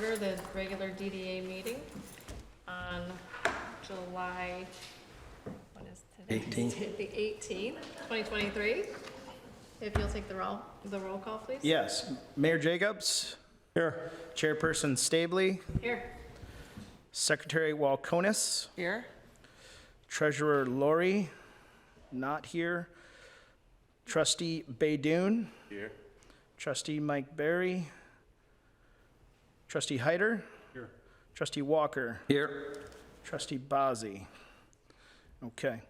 order the regular DDA meeting on July, what is today? 18th. The 18th, 2023. If you'll take the roll call, please. Yes. Mayor Jacobs? Here. Chairperson Stabley? Here. Secretary Walkonis? Here. Treasurer Lori? Not here. Trustee Baydoun? Here. Trustee Mike Berry? Trustee Hyder? Here. Trustee Walker? Here. Trustee Bazey? Okay.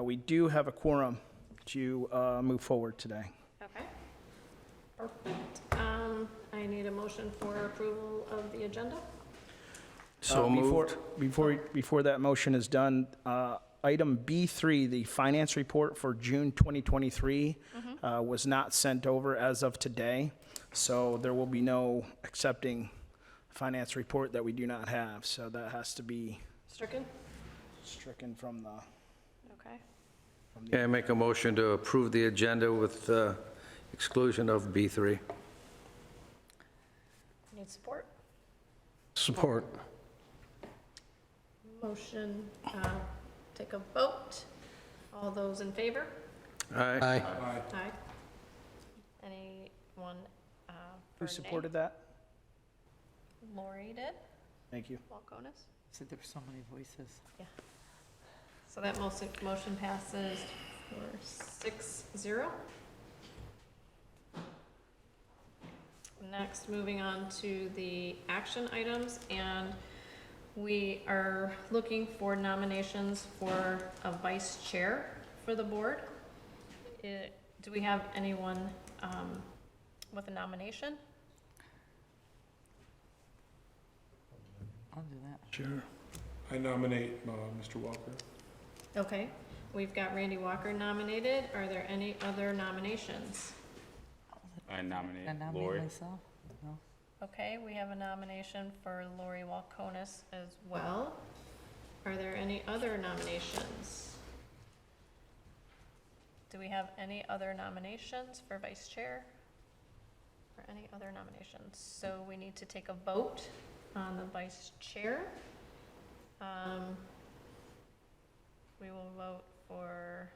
We do have a quorum to move forward today. Okay. Perfect. I need a motion for approval of the agenda. So moved. Before that motion is done, item B3, the finance report for June 2023, was not sent over as of today, so there will be no accepting finance report that we do not have, so that has to be Stricken? from the. Okay. Okay, I make a motion to approve the agenda with exclusion of B3. Need support? Support. Motion, take a vote. All those in favor? Aye. Aye. Anyone for Who nay? supported that? Lori did. Thank you. Walkonis? Said there were so many voices. Yeah. So that motion passes for 6-0. Next, moving on to the action items, and we are looking for nominations for a vice chair for the board. Do we have anyone with a nomination? I'll do that. Sure. I nominate Mr. Walker. Okay, we've got Randy Walker nominated. Are there any other nominations? I nominate Can I nominate Lori. myself? No. Okay, we have a nomination for Lori Walkonis as well. Are there any other nominations? Do we have any other nominations for vice chair? Or any other nominations? So we need to take a vote on the vice chair. We will vote for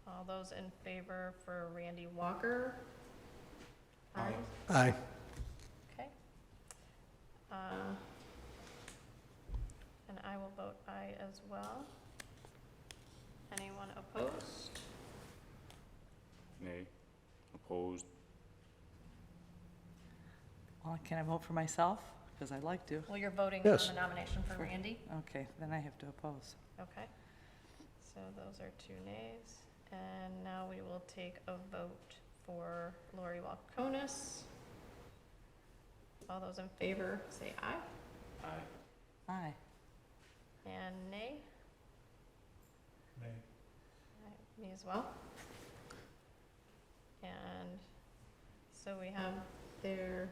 all those in favor for Randy Walker. Aye. Aye. Okay. And I will vote aye as well. Anyone opposed? Nay. Opposed. Well, can I vote for myself? Because I'd like to. Well, you're voting on Yes. the nomination for Randy? Okay, then I have to oppose. Okay. So those are 2 nays. And now we will take a vote for Lori Walkonis. All those in favor, say aye. Aye. And nay? Nay. Aye, me as well. And so we have there,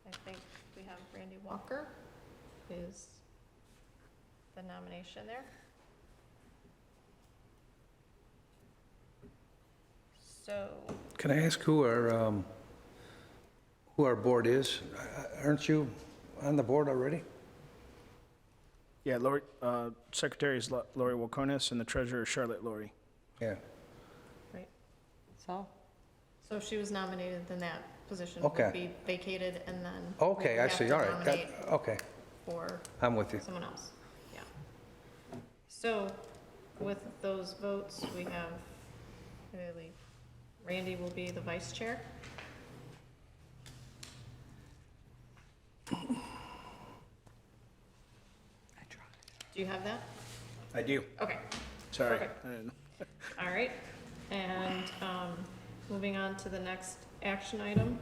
I think we have Randy Walker is the nomination there. So, Can I ask who our board is? Aren't you on the board already? Yeah, Lori, Secretary is Lori Walkonis, and the Treasurer is Charlotte Lori. Yeah. right, So, so she was nominated, then that position Okay. would be vacated, and then Okay, we I would see, have all to right. nominate Okay, for I'm with you. someone else, yeah. So, with those votes, we have, really, Randy will be the vice chair. I tried. Do you have that? I do. Okay, Sorry. Perfect. I didn't- all right. And moving on to the next action item,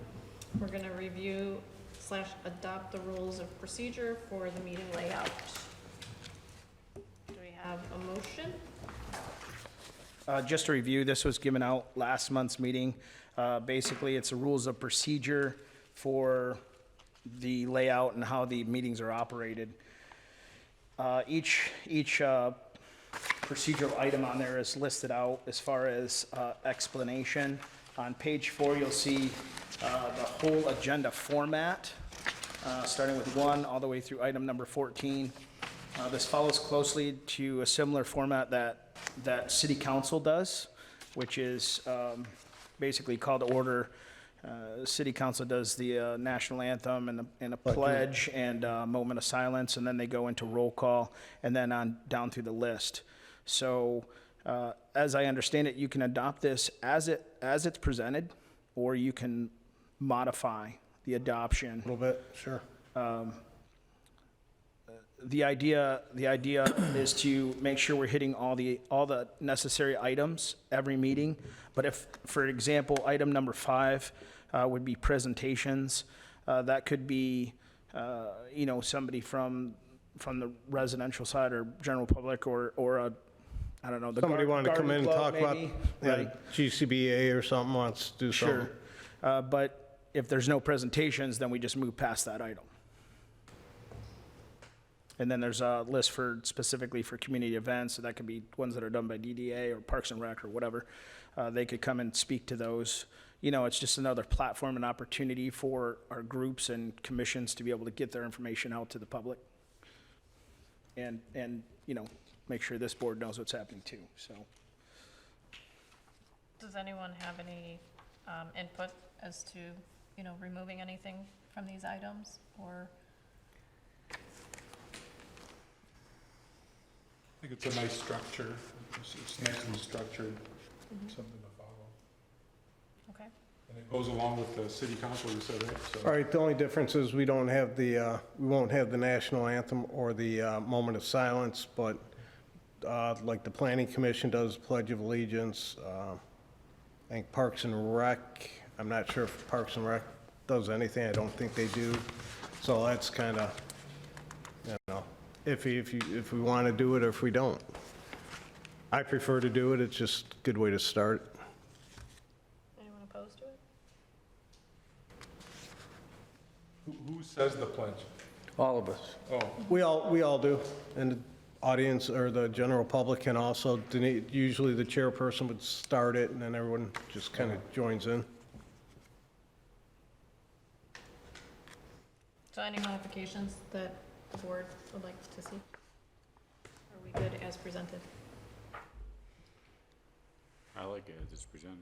we're gonna review / adopt the rules of procedure for the meeting layout. Do we have a motion? Just to review, this was given out last month's meeting. Basically, it's the rules of procedure for the layout and how the meetings are operated. Each procedural item on there is listed out as far as explanation. On page 4, you'll see the whole agenda format. starting with 1 all the way through item number 14. This follows closely to a similar format that City Council does, which is basically call to order. City Council does the national anthem and a pledge and a moment of silence, and then they go into roll call, and then on down through the list. So as I understand it, you can adopt this as it's presented, or you can modify the adoption. A little bit, sure. The idea is to make sure we're hitting all the necessary items every meeting. But if, for example, item number 5 would be presentations, that could be, somebody from the residential side or general public or a, I don't know. the Somebody wanted to come in and garden talk club about, maybe, yeah, GCBA or something, wants to do something. Sure. But if there's no presentations, then we just move past that item. And then there's a list specifically for community events, so that could be ones that are done by DDA or Parks and Rec or whatever. They could come and speak to those. It's just another platform and opportunity for our groups and commissions to be able to get their information out to the public. And make sure this board knows what's happening too, so. Does anyone have any input as to, removing anything from these items, or? I think it's a nice structure. It's nicely structured, something to follow. Okay. And it goes along with the city council, you said, right? So- All right, the only difference is we won't have the national anthem or the moment of silence, but like the planning commission does Pledge of Allegiance, I think Parks and Rec, I'm not sure if Parks and Rec does anything, I don't think they do. So that's kind of, if we want to do it or if we don't. I prefer to do it, it's just a good way to start. Anyone opposed to it? Who says the pledge? All of us. Oh, We all do, and the audience or the general public can also, usually the chairperson would start it and then everyone just kind of joins in. So any modifications that the board would like to see? Are we good as presented? I like it as it's presented.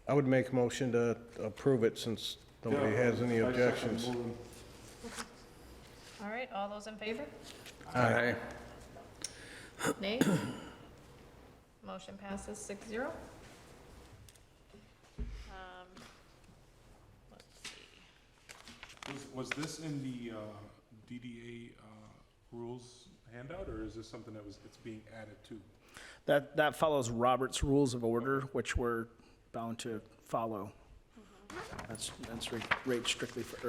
I would make a motion to approve it since nobody yeah, has any I second objections. moving. All right, all those in favor? Aye. Nay? Motion passes 6-0. Let's see. Was this in the DDA rules handout, or is this something it's being added to? That follows Robert's Rules of Order, which we're bound to follow. That's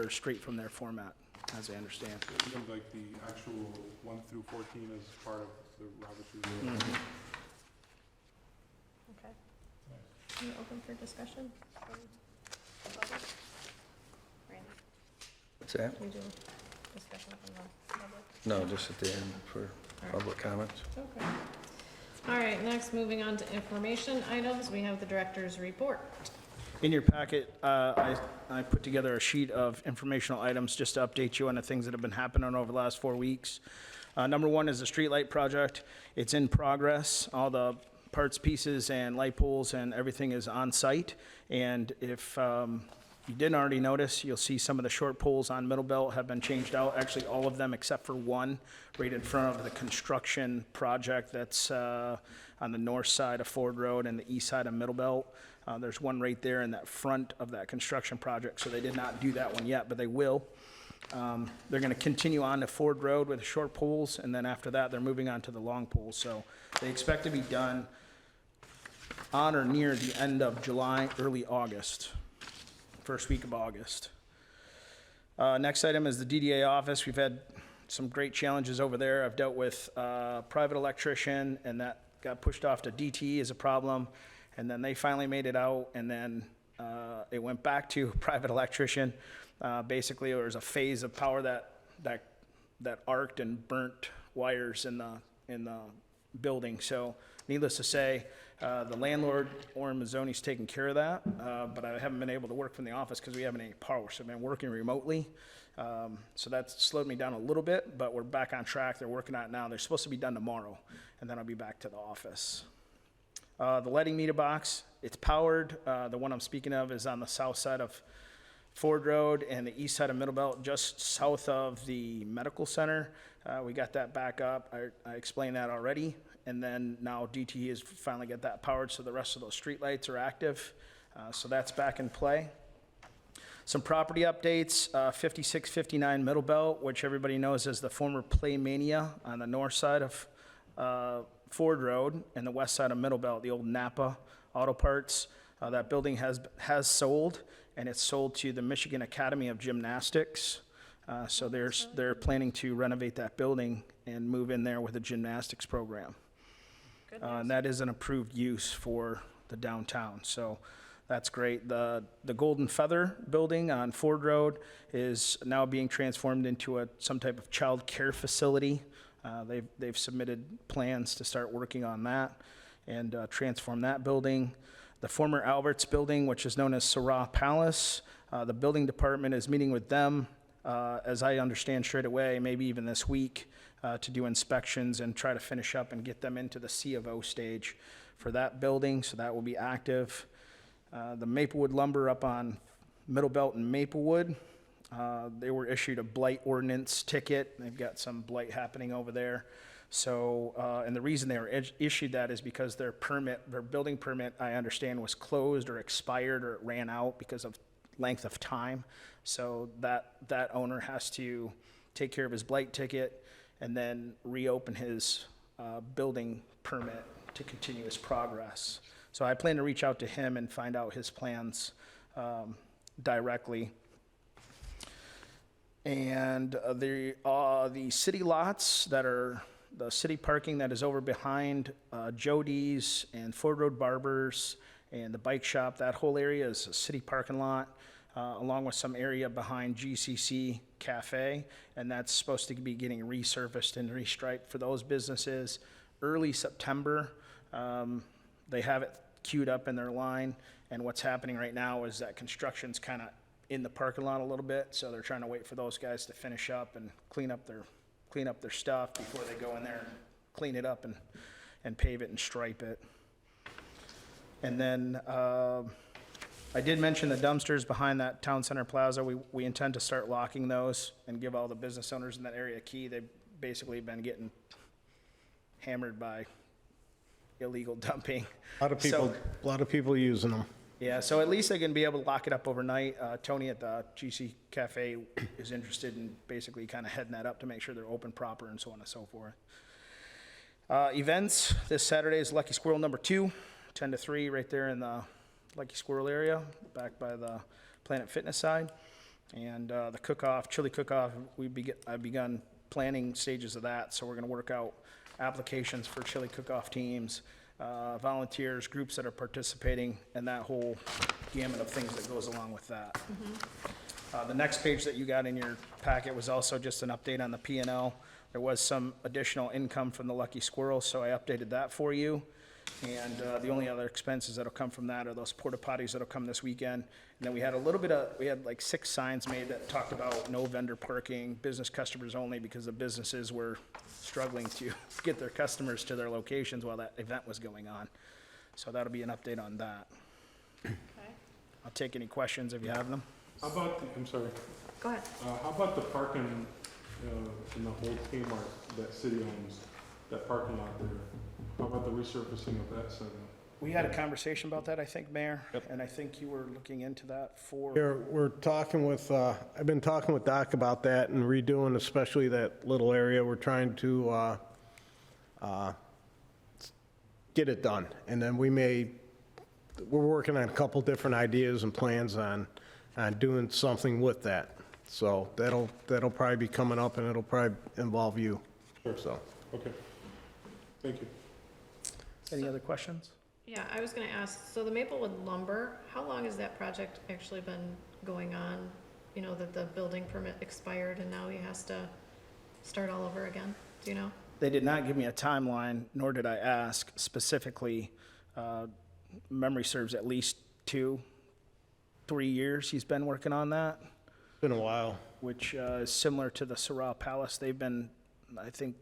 straight from their format, as I understand. It seems like the actual 1 through 14 is part of the Robert's Rules. Okay. Are you open for discussion from the public? Randy, What's that? do you do discussion from the public? No, just at the end for public comments. Okay. All right, next, moving on to information items, we have the director's report. In your packet, I put together a sheet of informational items just to update you on the things that have been happening over the last 4 weeks. Number 1 is the streetlight project. It's in progress. All the parts, pieces, and light poles and everything is on site. And if you didn't already notice, you'll see some of the short poles on Middle Belt have been changed out. Actually, all of them except for one right in front of the construction project that's on the north side of Ford Road and the east side of Middle Belt. There's one right there in that front of that construction project, so they did not do that one yet, but they will. They're going to continue on to Ford Road with the short poles, and then after that, they're moving on to the long poles. So they expect to be done on or near the end of July, early August, first week of August. Next item is the DDA office. We've had some great challenges over there. I've dealt with a private electrician, and that got pushed off to DTE as a problem. And then they finally made it out, and then it went back to private electrician. Basically, there was a phase of power that arced and burnt wires in the building. So, needless to say, The landlord, Orrin Mazzoni's taking care of that, but I haven't been able to work from the office because we haven't any power, so I've been working remotely. So that's slowed me down a little bit, but we're back on track. They're working on it now. They're supposed to be done tomorrow, and then I'll be back to the office. The lighting meter box, it's powered. The one I'm speaking of is on the south side of Ford Road and the east side of Middlebelt, just south of the medical center. We got that back up. I explained that already. And then now DTE has finally got that powered, so the rest of those streetlights are active. So that's back in play. Some property updates, 5659 Middlebelt, which everybody knows as the former Playmania on the north side of Ford Road and the west side of Middlebelt, the old Napa Auto Parts. That building has sold, and it's sold to the Michigan Academy of Gymnastics. So they're planning to renovate that building and move in there with a gymnastics program. Good And news. that is an approved use for the downtown, so that's great. The Golden Feather building on Ford Road is now being transformed into some type of child care facility. They've submitted plans to start working on that and transform that building. The former Alberts building, which is known as Sarah Palace, the building department is meeting with them, as I understand straight away, maybe even this week, to do inspections and try to finish up and get them into the C of O stage for that building, so that will be active. The Maplewood lumber up on Middlebelt and Maplewood, they were issued a blight ordinance ticket. They've got some blight happening over there. So, and the reason they were issued that is because their building permit, I understand, was closed or expired or it ran out because of length of time. So that owner has to take care of his blight ticket and then reopen his building permit to continue his progress. So I plan to reach out to him and find out his plans directly. And the city lots that are the city parking that is over behind Jody's and Ford Road Barbers and the bike shop, that whole area is a city parking lot, along with some area behind GCC Cafe, and that's supposed to be getting resurfaced and restriped for those businesses early September. They have it queued up in their line, and what's happening right now is that construction's kind of in the parking lot a little bit, so they're trying to wait for those guys to finish up and clean up their stuff before they go in there and clean it up and pave it and stripe it. And then I did mention the dumpsters behind that town center plaza. We intend to start locking those and give all the business owners in that area a key. They've basically been getting hammered by illegal dumping. A lot of people using them. Yeah, so at least they can be able to lock it up overnight. Tony at the GC Cafe is interested in basically kind of heading that up to make sure they're open proper and so on and so forth. Events, this Saturday is Lucky Squirrel number 2, 10 to 3, right there in the Lucky Squirrel area, back by the Planet Fitness side. And the cook-off, chili cook-off, I've begun planning stages of that, so we're gonna work out applications for chili cook-off teams, volunteers, groups that are participating, and that whole gamut of things that goes along with that. The next page that you got in your packet was also just an update on the P&L. There was some additional income from the Lucky Squirrel, so I updated that for you. And the only other expenses that'll come from that are those porta potties that'll come this weekend. And then we had like 6 signs made that talked about no vendor parking, business customers only, because the businesses were struggling to get their customers to their locations while that event was going on. So that'll be an update on that. Okay. I'll take any questions if you have them. How about, I'm sorry, Go ahead. how about the parking in the old Kmart that city owns, that parking lot there? How about the resurfacing of that segment? We had a conversation about that, I think, Mayor, and I think you were looking into that for, We're talking with, I've been talking with Doc about that and redoing especially that little area. We're trying to get it done. And then we're working on a couple different ideas and plans on doing something with that. So that'll probably be coming up, and it'll probably involve you, Sure. so. Okay, thank you. any other questions? Yeah, I was gonna ask, so the Maplewood lumber, how long has that project actually been going on? You know, that the building permit expired and now he has to start all over again? Do you know? They did not give me a timeline, nor did I ask specifically memory serves, at least 2-3 years he's been working on that, Been a while. which is similar to the Sorrel Palace. They've been, I think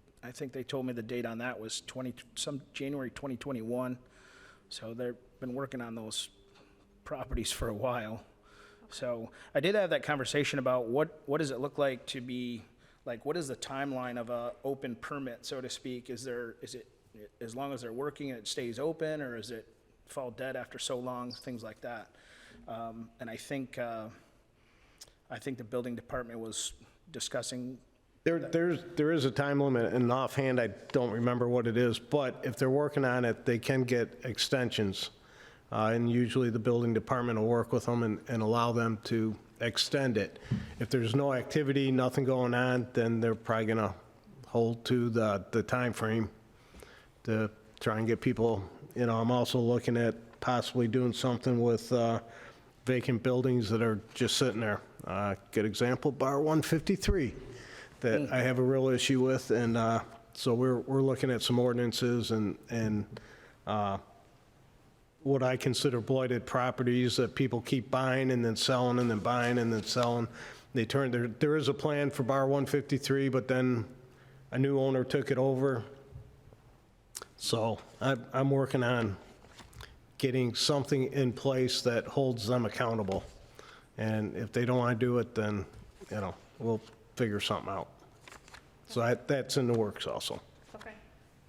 they told me the date on that was January 2021. So they've been working on those properties for a while. So I did have that conversation about what does it look like to be, like, what is the timeline of a open permit, so to speak? Is it as long as they're working and it stays open, or is it fall dead after so long, things like that? And I think the building department was discussing. There is a time limit, and offhand, I don't remember what it is, but if they're working on it, they can get extensions. And usually the building department will work with them and allow them to extend it. If there's no activity, nothing going on, then they're probably gonna hold to the time frame to try and get people, I'm also looking at possibly doing something with vacant buildings that are just sitting there. Good example, Bar 153, that I have a real issue with, and so we're looking at some ordinances and what I consider blighted properties that people keep buying and then selling and then buying and then selling. There is a plan for Bar 153, but then a new owner took it over. So I'm working on getting something in place that holds them accountable. And if they don't want to do it, then, we'll figure something out. So that's in the works also. Okay.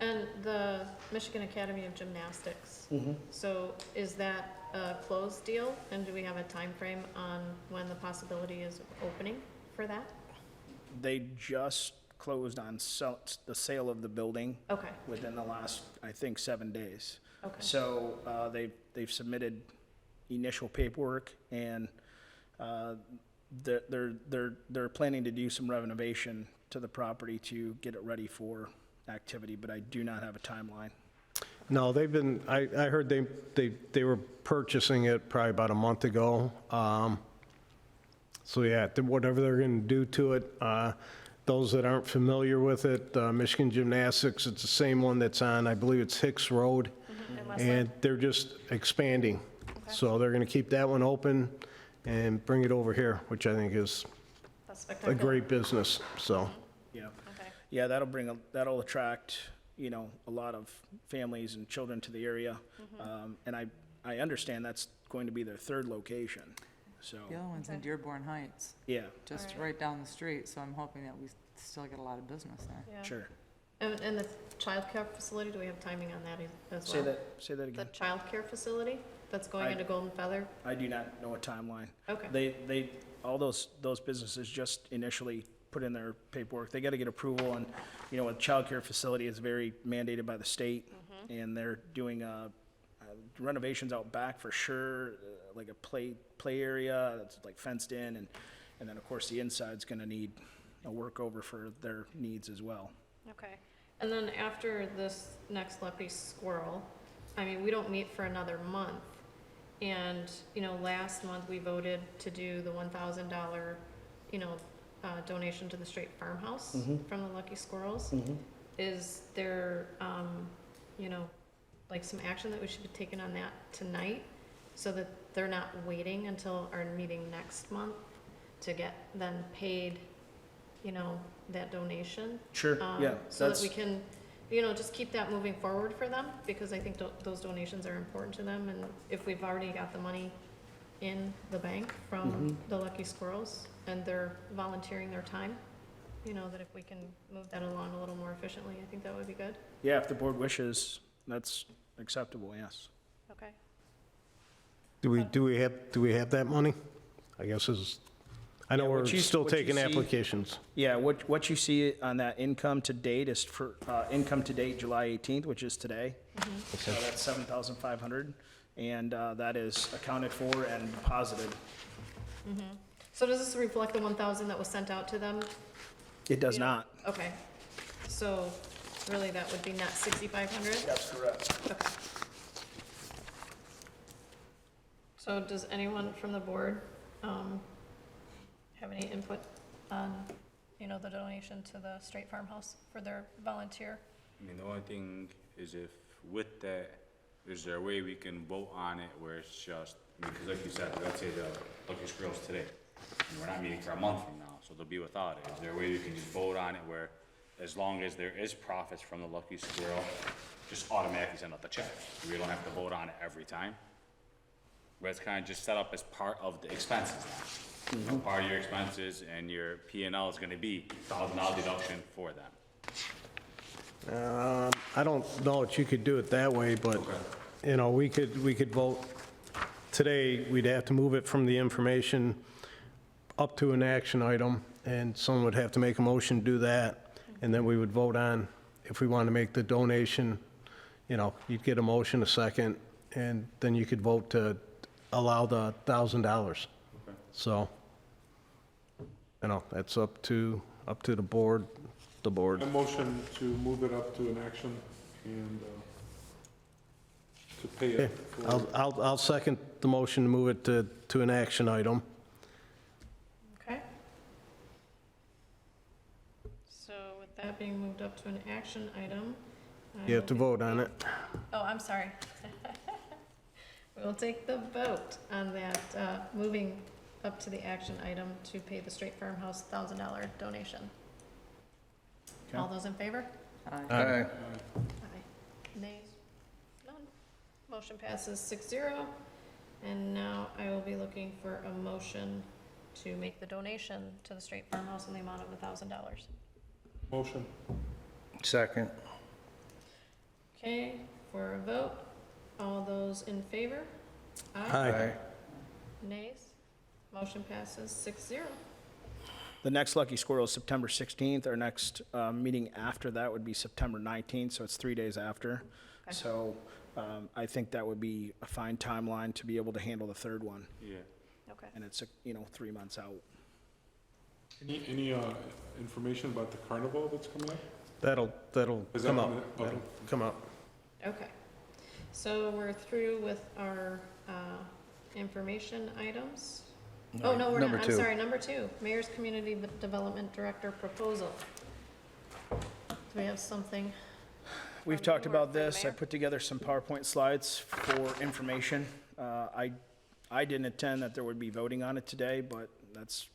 And the Michigan Academy of Gymnastics, so is that a closed deal? And do we have a time frame on when the possibility is opening for that? They just closed on the sale of the building Okay, within the last, I think, 7 days. okay. So they've submitted initial paperwork, and they're planning to do some renovation to the property to get it ready for activity, but I do not have a timeline. No, I heard they were purchasing it probably about a month ago. So yeah, whatever they're going to do to it, those that aren't familiar with it, Michigan Gymnastics, it's the same one that's on, I believe it's Hicks Road, and they're just expanding. So they're going to keep that one open and bring it over here, which I think is That's a spectacular. great business, so. Yeah. Okay, Yeah, that'll attract, a lot of families and children to the area. And I understand that's going to be their third location, so, The other one's in Dearborn Heights, yeah, just Alright. right down the street, so I'm hoping that we still get a lot of business there. yeah. sure. And the childcare facility, do we have timing on that as Say well? that The again. childcare facility that's going I- into Golden Feather? I do not know a timeline. Okay. All those businesses just initially put in their paperwork. They gotta get approval, and, a childcare facility is very mandated by the state, and they're doing renovations out back for sure, like a play area that's like fenced in, and then, of course, the inside's gonna need a workover for their needs as well. Okay. And then after this next Lucky Squirrel, I mean, we don't meet for another month. And, last month we voted to do the $1,000, donation to the Straight Farmhouse from the Lucky Squirrels. Is there, like some action that we should be taking on that tonight so that they're not waiting until our meeting next month to get then paid, that donation? Sure, yeah, So that that's, we can, just keep that moving forward for them, because I think those donations are important to them, and if we've already got the money in the bank from the Lucky Squirrels, and they're volunteering their time, that if we can move that along a little more efficiently, I think that would be good. yeah, if the board wishes, that's acceptable, yes. Okay. Do we have that money? I guess I know Yeah, we're what you- still what you taking see- applications. Yeah, what you see on that income to date is for, income to date July 18th, which is today. So that's 7,500, and that is accounted for and deposited. So does this reflect the 1,000 that was sent out to them? It does not. Okay. So really, that would be net 6,500? That's correct. Okay. So does anyone from the board have any input on, the donation to the Straight Farmhouse for their volunteer? I mean, the only thing is if with that, is there a way we can vote on it where it's just, because like you said, let's say the Lucky Squirrel's today, and we're not meeting for a month from now, so they'll be without it. Is there a way we can just vote on it where, as long as there is profits from the Lucky Squirrel, just automatically send out the check? We don't have to vote on it every time? Where it's kind of just set up as part of the expenses now. You know, part of your expenses and your P&L is gonna be $1,000 deduction for them. I don't know if you could do it that way, but, you know, we could vote, today, we'd have to move it from the information up to an action item, and someone would have to make a motion to do that, and then we would vote on if we want to make the donation. You know, you'd get a motion, a second, and then you could vote to allow the $1,000. So, you know, that's up to the board. I motion to move it up to an action and to pay Okay, it. for- I'll second the motion to move it to an action item. Okay. So with that being moved up to an action item. I You have will to be- vote on it. Oh, I'm sorry. We'll take the vote on that, moving up to the action item to pay the Straight Farmhouse $1,000 donation. Okay. All those in favor? Uh, Aye. Aye. Nays? None. Motion passes 6-0. And now I will be looking for a motion to make the donation to the Straight Farmhouse in the amount of $1,000. Motion. Second. Okay, for a vote, all those in favor? Aye. Nays? Motion passes 6-0. The next Lucky Squirrel is September 16th. Our next meeting after that would be September 19th, so it's 3 days after. Okay. So I think that would be a fine timeline to be able to handle the third one. Yeah. Okay. And it's, 3 months out. Any information about the carnival that's coming up? That'll Is that come on up. the- okay. That'll come up. Okay. So we're through with our information items. Oh, no, we're not. Number I'm two. sorry, number 2, Mayor's Community Development Director Proposal. Do we have something? We've From talked you or about for the this. I mayor? put together some PowerPoint slides for information. I didn't intend that there would be voting on it today, but that's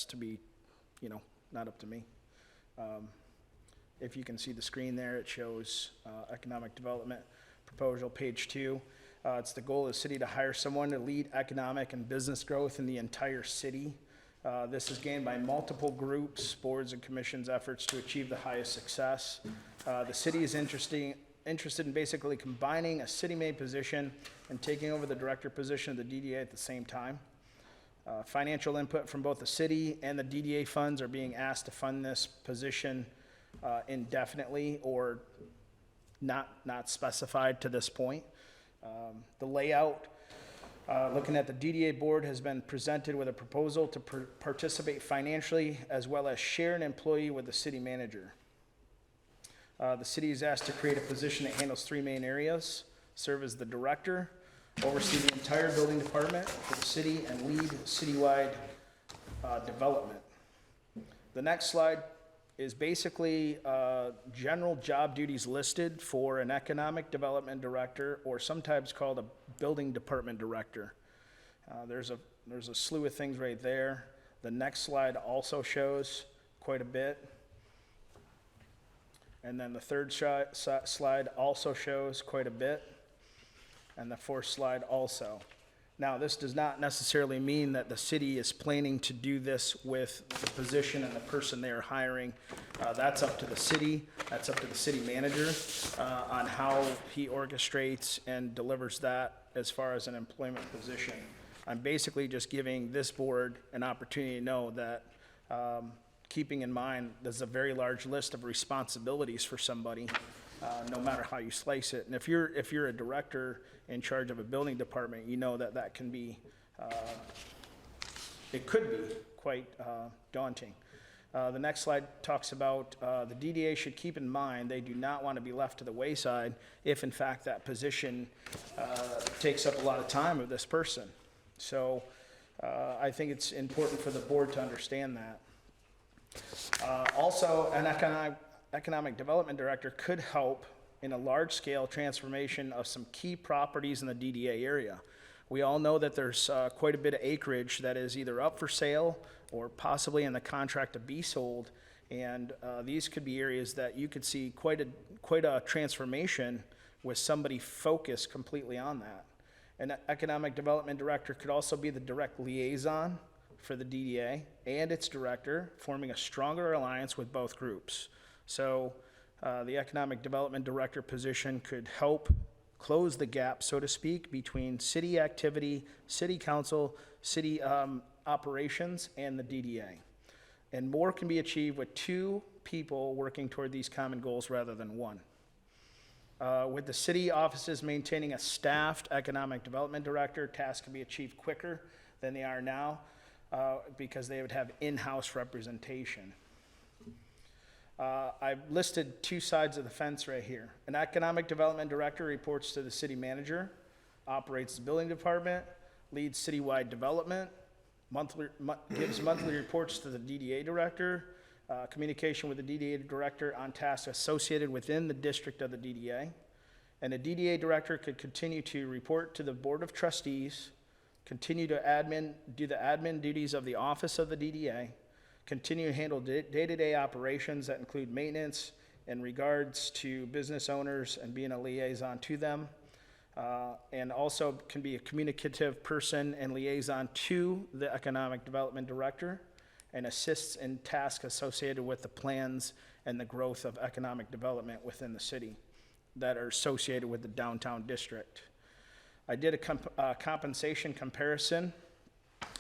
to be, not up to me. If you can see the screen there, it shows economic development proposal, page 2. It's the goal of the city to hire someone to lead economic and business growth in the entire city. This is gained by multiple groups, boards, and commissions' efforts to achieve the highest success. The city is interested in basically combining a city-made position and taking over the director position of the DDA at the same time. Financial input from both the city and the DDA funds are being asked to fund this position indefinitely or not specified to this point. The layout, looking at the DDA board, has been presented with a proposal to participate financially as well as share an employee with the city manager. The city is asked to create a position that handles 3 main areas: serve as the director, oversee the entire building department for the city, and lead citywide development. The next slide is basically general job duties listed for an economic development director, or sometimes called a building department director. There's a slew of things right there. The next slide also shows quite a bit. And then the third slide also shows quite a bit. And the fourth slide also. Now, this does not necessarily mean that the city is planning to do this with the position and the person they are hiring. That's up to the city, that's up to the city manager on how he orchestrates and delivers that as far as an employment position. I'm basically just giving this board an opportunity to know that, keeping in mind, there's a very large list of responsibilities for somebody, no matter how you slice it. And if you're a director in charge of a building department, you know that can be, it could be quite daunting. The next slide talks about the DDA should keep in mind they do not want to be left to the wayside if in fact that position takes up a lot of time of this person. So I think it's important for the board to understand that. Also, an economic development director could help in a large-scale transformation of some key properties in the DDA area. We all know that there's quite a bit of acreage that is either up for sale or possibly in the contract to be sold, and these could be areas that you could see quite a transformation with somebody focused completely on that. An economic development director could also be the direct liaison for the DDA and its director, forming a stronger alliance with both groups. So the economic development director position could help close the gap, so to speak, between city activity, city council, city operations, and the DDA. And more can be achieved with two people working toward these common goals rather than one. With the city offices maintaining a staffed economic development director, tasks can be achieved quicker than they are now because they would have in-house representation. I've listed two sides of the fence right here. An economic development director reports to the city manager, operates the building department, leads citywide development, gives monthly reports to the DDA director, communication with the DDA director on tasks associated within the district of the DDA. And the DDA director could continue to report to the board of trustees, continue to do the admin duties of the office of the DDA, continue to handle day-to-day operations that include maintenance in regards to business owners and being a liaison to them, and also can be a communicative person and liaison to the economic development director, and assists in tasks associated with the plans and the growth of economic development within the city that are associated with the downtown district. I did a compensation comparison.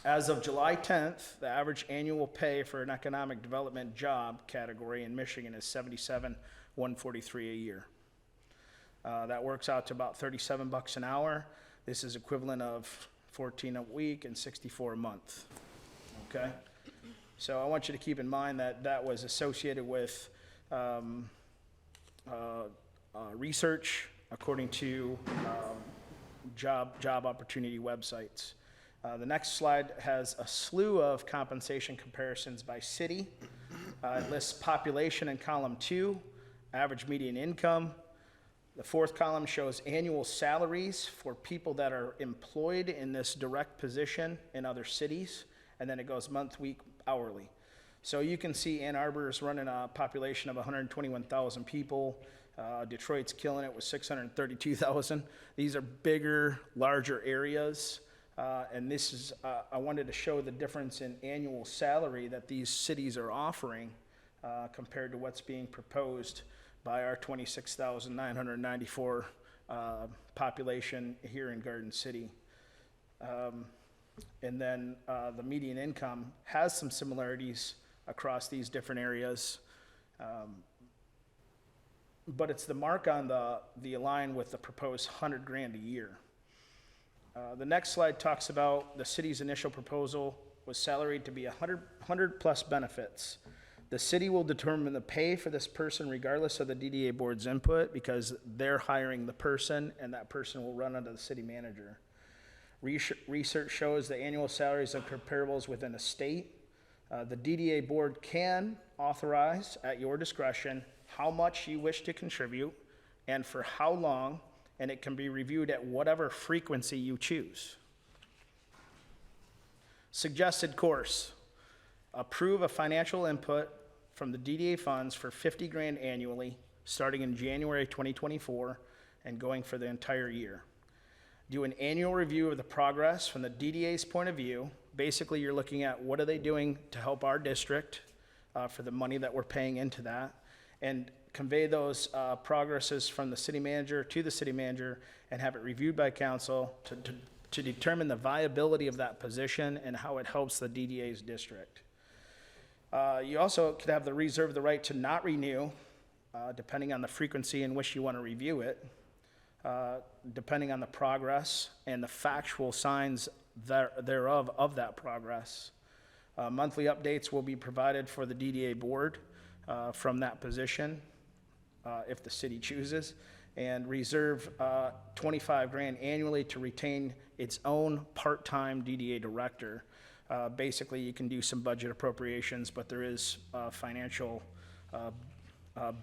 As of July 10th, the average annual pay for an economic development job category in Michigan is $77,143 a year. That works out to about $37 an hour. This is equivalent of 14 a week and 64 a month, okay? So I want you to keep in mind that that was associated with research according to job opportunity websites. The next slide has a slew of compensation comparisons by city. It lists population in column 2, average median income. The fourth column shows annual salaries for people that are employed in this direct position in other cities, and then it goes month, week, hourly. So you can see Ann Arbor is running a population of 121,000 people. Detroit's killing it with 632,000. These are bigger, larger areas. And this is, I wanted to show the difference in annual salary that these cities are offering compared to what's being proposed by our 26,994 population here in Garden City. And then the median income has some similarities across these different areas. But it's the mark on the line with the proposed $100,000 a year. The next slide talks about the city's initial proposal was salaried to be 100 plus benefits. The city will determine the pay for this person regardless of the DDA board's input because they're hiring the person and that person will run under the city manager. Research shows the annual salaries of comparables within a state. The DDA board can authorize at your discretion how much you wish to contribute and for how long, and it can be reviewed at whatever frequency you choose. Suggested course: approve a financial input from the DDA funds for $50,000 annually, starting in January 2024 and going for the entire year. Do an annual review of the progress from the DDA's point of view. Basically, you're looking at what are they doing to help our district for the money that we're paying into that, and convey those progresses from the city manager to the city manager and have it reviewed by council to determine the viability of that position and how it helps the DDA's district. You also could have the right to not renew, depending on the frequency in which you want to review it, depending on the progress and the factual signs thereof of that progress. Monthly updates will be provided for the DDA board from that position, if the city chooses, and reserve $25,000 annually to retain its own part-time DDA director. Basically, you can do some budget appropriations, but there is financial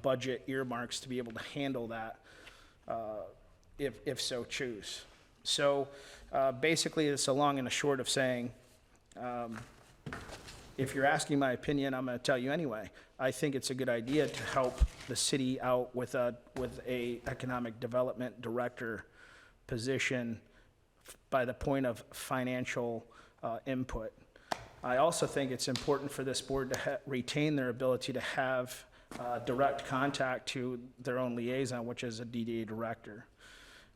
budget earmarks to be able to handle that, if so choose. So basically, it's a long and a short of saying, if you're asking my opinion, I'm going to tell you anyway. I think it's a good idea to help the city out with a economic development director position by the point of financial input. I also think it's important for this board to retain their ability to have direct contact to their own liaison, which is a DDA director.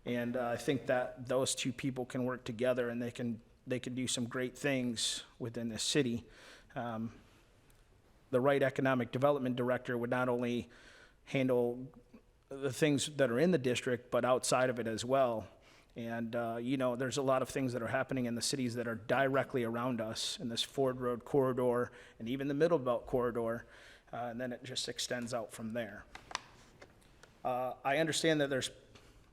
And I think that those two people can work together, and they can do some great things within the city. The right economic development director would not only handle the things that are in the district, but outside of it as well. And, you know, there's a lot of things that are happening in the cities that are directly around us in this Ford Road corridor and even the Middle Belt corridor, and then it just extends out from there. I understand that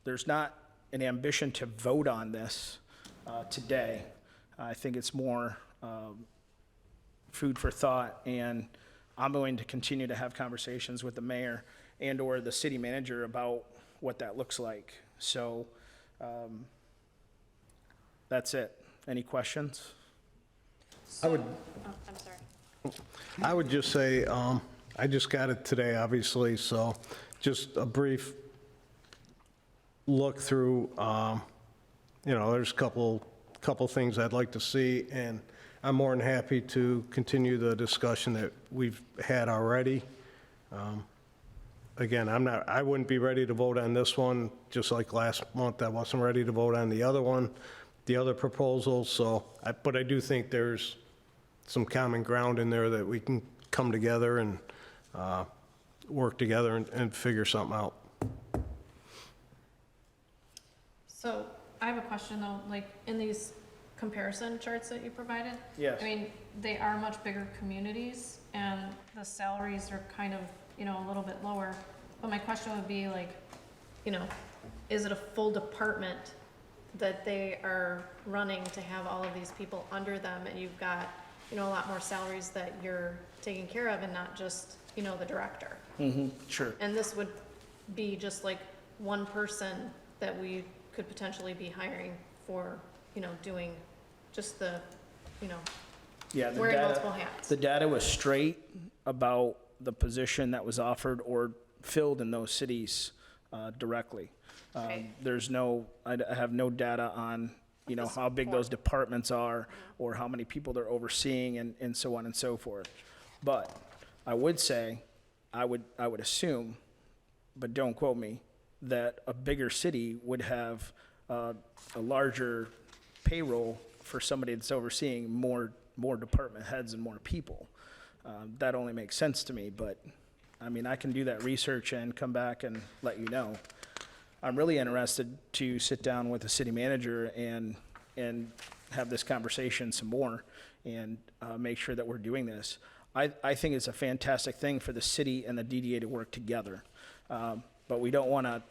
there's not an ambition to vote on this today. I think it's more food for thought, and I'm going to continue to have conversations with the mayor and or the city manager about what that looks like. So that's it. Any questions? I would, Oh, I'm sorry. I would just say, I just got it today, obviously, so just a brief look through, you know, there's a couple things I'd like to see, and I'm more than happy to continue the discussion that we've had already. Again, I wouldn't be ready to vote on this one, just like last month, I wasn't ready to vote on the other one, the other proposals, so, but I do think there's some common ground in there that we can come together and work together and figure something out. So I have a question though, like in these comparison charts that you provided? Yes. I mean, they are much bigger communities and the salaries are kind of, you know, a little bit lower. But my question would be like, you know, is it a full department that they are running to have all of these people under them, and you've got, you know, a lot more salaries that you're taking care of and not just, you know, the director? Mm-hmm, sure. And this would be just like one person that we could potentially be hiring for, you know, doing just the, you know, Yeah, the wearing data- multiple hats. The data was straight about the position that was offered or filled in those cities directly. Okay. There's no, I have no data on, you know, how big those departments are or how many people they're overseeing and so on and so forth. But I would say, I would assume, but don't quote me, that a bigger city would have a larger payroll for somebody that's overseeing more department heads and more people. That only makes sense to me, but, I mean, I can do that research and come back and let you know. I'm really interested to sit down with the city manager and have this conversation some more and make sure that we're doing this. I think it's a fantastic thing for the city and the DDA to work together. But we don't want to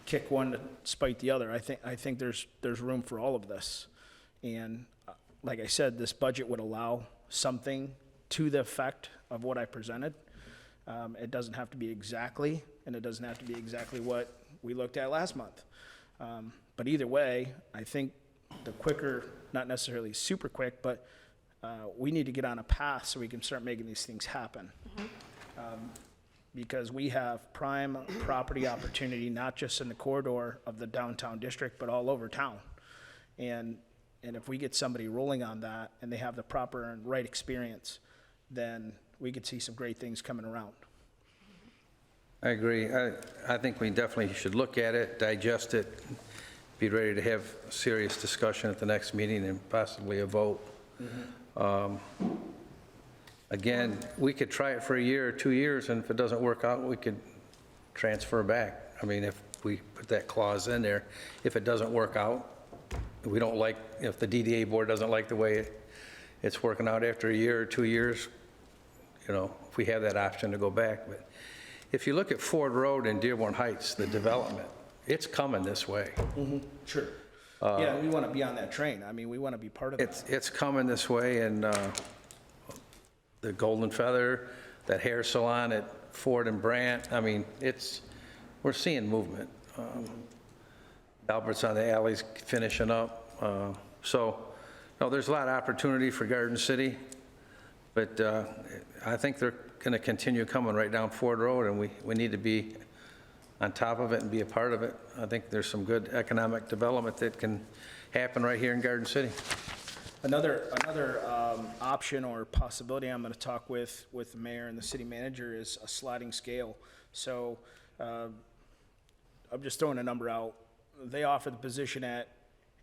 kick one to spite the other. I think there's room for all of this. And like I said, this budget would allow something to the effect of what I presented. It doesn't have to be exactly, and it doesn't have to be exactly what we looked at last month. But either way, I think the quicker, not necessarily super quick, but we need to get on a path so we can start making these things happen. Because we have prime property opportunity, not just in the corridor of the downtown district, but all over town. And if we get somebody rolling on that and they have the proper and right experience, then we could see some great things coming around. I agree. I think we definitely should look at it, digest it, be ready to have a serious discussion at the next meeting and possibly a vote. Again, we could try it for a year or 2 years, and if it doesn't work out, we could transfer back. I mean, if we put that clause in there, if it doesn't work out, we don't like, if the DDA board doesn't like the way it's working out after a year or 2 years, you know, if we have that option to go back. But if you look at Ford Road and Dearborn Heights, the development, it's coming this way. Sure. Yeah, we want to be on that train. I mean, we want to be part of that. It's coming this way, and the Golden Feather, that hair salon at Ford and Brandt. I mean, we're seeing movement. Albert's on the alleys finishing up. So, no, there's a lot of opportunity for Garden City, but I think they're going to continue coming right down Ford Road, and we need to be on top of it and be a part of it. I think there's some good economic development that can happen right here in Garden City. Another option or possibility I'm going to talk with the mayor and the city manager is a sliding scale. So I'm just throwing a number out. They offer the position at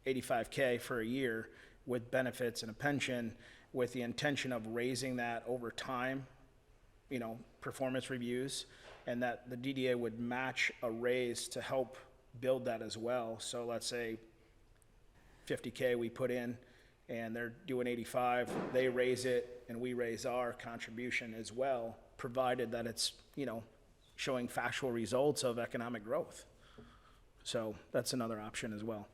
$85K for a year with benefits and a pension, with the intention of raising that over time, performance reviews, and that the DDA would match a raise to help build that as well. So let's say 50K we put in, and they're doing 85, they raise it, and we raise our contribution as well, provided that it's, showing factual results of economic growth. So that's another option as well.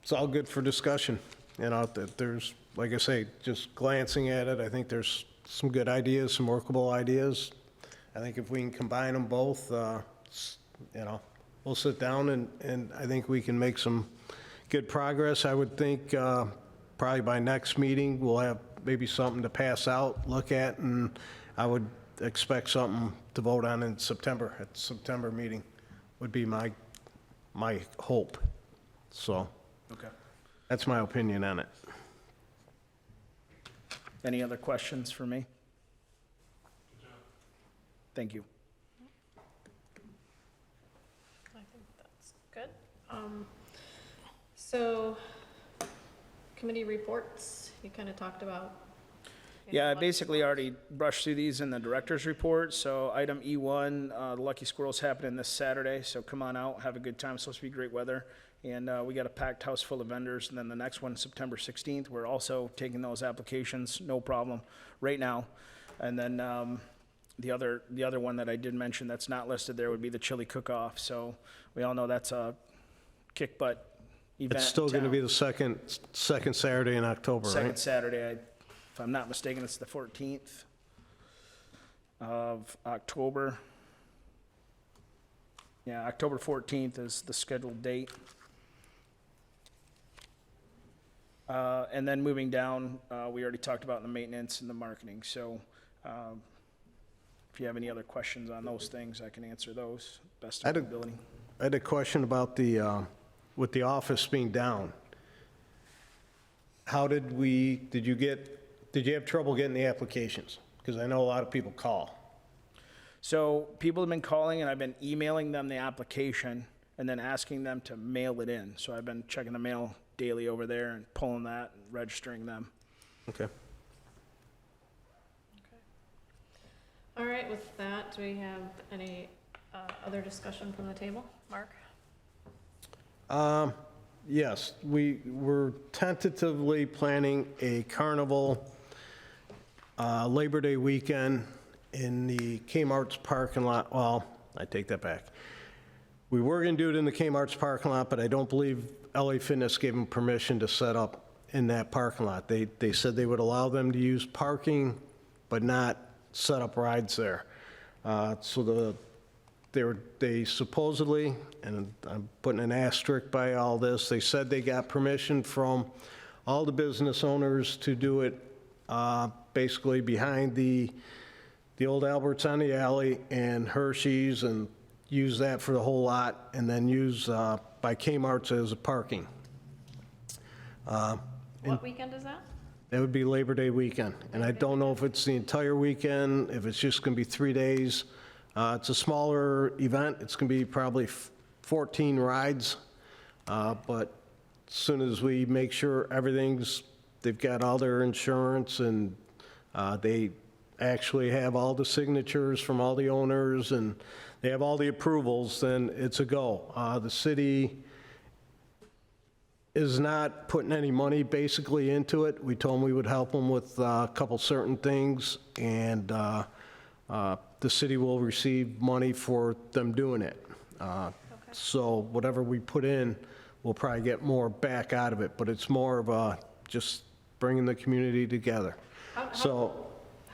It's all good for discussion. There's, like I say, just glancing at it, I think there's some good ideas, some workable ideas. I think if we can combine them both, we'll sit down and I think we can make some good progress. I would think probably by next meeting, we'll have maybe something to pass out, look at, and I would expect something to vote on in September, at the September meeting, would be my hope. So Okay. that's my opinion on it. Any other questions for me? Thank you. I think that's good. So, committee reports, you kind of talked about. Yeah, I basically already brushed through these in the director's report. So item E1, the Lucky Squirrel's happening this Saturday, so come on out, have a good time. It's supposed to be great weather. And we got a packed house full of vendors. And then the next one, September 16th, we're also taking those applications, no problem, right now. And then the other one that I did mention that's not listed there would be the chili cook-off. So we all know that's a kick butt event. It's still going to be the second Saturday in October, Second right? Saturday, if I'm not mistaken, it's the 14th of October. Yeah, October 14th is the scheduled date. And then moving down, we already talked about the maintenance and the marketing. So if you have any other questions on those things, I can answer those best of my ability. I had a question about with the office being down. How did you have trouble getting the applications? Because I know a lot of people call. So people have been calling, and I've been emailing them the application and then asking them to mail it in. So I've been checking the mail daily over there and pulling that and registering them. Okay. All right, with that, do we have any other discussion from the table? Mark? Yes, we're tentatively planning a carnival Labor Day weekend in the Kmart's parking lot. Well, I take that back. We were going to do it in the Kmart's parking lot, but I don't believe LA Fitness gave them permission to set up in that parking lot. They said they would allow them to use parking, but not set up rides there. So they supposedly, and I'm putting an asterisk by all this, they said they got permission from all the business owners to do it basically behind the old Albert's on the alley and Hershey's, and use that for the whole lot, and then use by Kmart's as a parking. What weekend is that? That would be Labor Day weekend. And I don't know if it's the entire weekend, if it's just going to be 3 days. It's a smaller event. It's going to be probably 14 rides. But as soon as we make sure they've got all their insurance, and they actually have all the signatures from all the owners, and they have all the approvals, then it's a go. The city is not putting any money basically into it. We told them we would help them with a couple certain things, and the city will receive money for them doing it. So whatever we put in, we'll probably get more back out of it, but it's more of just bringing the community together.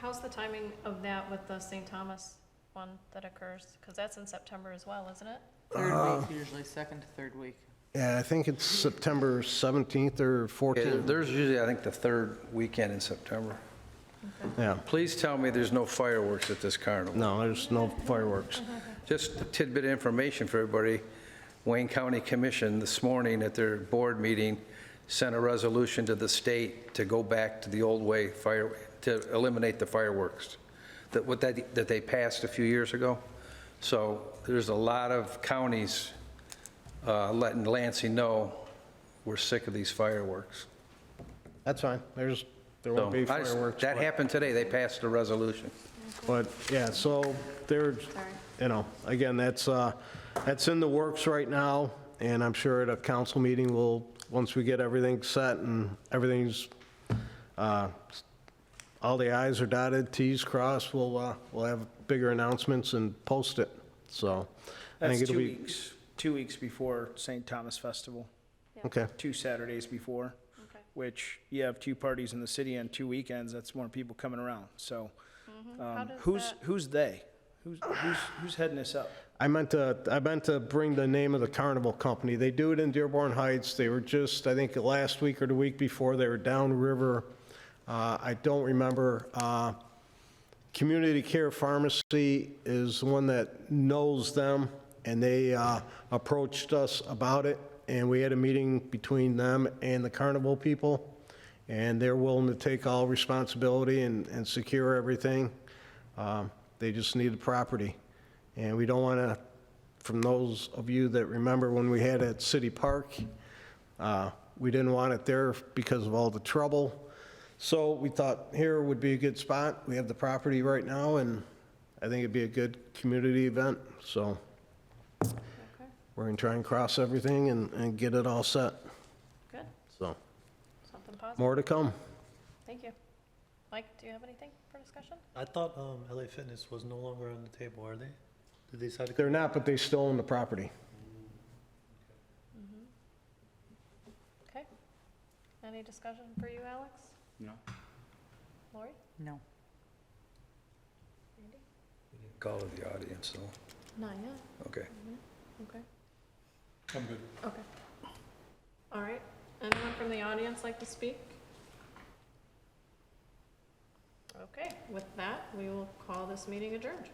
how's the timing of that with the St. Thomas one that occurs? Because that's in September as well, isn't it? Third week, usually second to third week. Yeah, I think it's September 17th or Yeah, 14th. there's usually, I think, the third weekend in September. Yeah, Please tell me there's no fireworks at this carnival. no, there's no fireworks. Just a tidbit of information for everybody. Wayne County Commission this morning at their board meeting sent a resolution to the state to go back to the old way to eliminate the fireworks that they passed a few years ago. So there's a lot of counties letting Lansing know we're sick of these fireworks. That's fine, there So won't be I just- fireworks. that but- happened today, they passed a resolution. But, yeah, so there's, Sorry. you know, again, that's in the works right now, and I'm sure at a council meeting, once we get everything set and everything's, all the i's are dotted, t's crossed, we'll have bigger announcements and post it, so. I think That's it'll 2 be weeks, 2 weeks before St. Thomas Festival, Okay, 2 Saturdays before, Okay. which you have 2 parties in the city on 2 weekends, that's more people coming around, so. How does Who's, that- who's they? Who's heading this up? I meant to bring the name of the carnival company. They do it in Dearborn Heights. They were just, I think, last week or the week before, they were downriver. I don't remember. Community Care Pharmacy is the one that knows them, and they approached us about it, and we had a meeting between them and the carnival people, and they're willing to take all responsibility and secure everything. They just need the property. And we don't want to, from those of you that remember when we had it at City Park, we didn't want it there because of all the trouble. So we thought here would be a good spot. We have the property right now, and I think it'd be a good community event. So Okay, we're going to try and cross everything and get it all set. good, So something positive. more to come. Thank you. Mike, do you have anything for discussion? I thought LA Fitness was no longer on the table, are they? Did they decide to? They're not, but they still own the property. Okay. Any discussion for you, Alex? No. Lori? No. Randy? Call to the audience, so, Not yet. okay. Okay. I'm good. Okay. All right. Anyone from the audience like to speak? Okay, with that, we will call this meeting adjourned.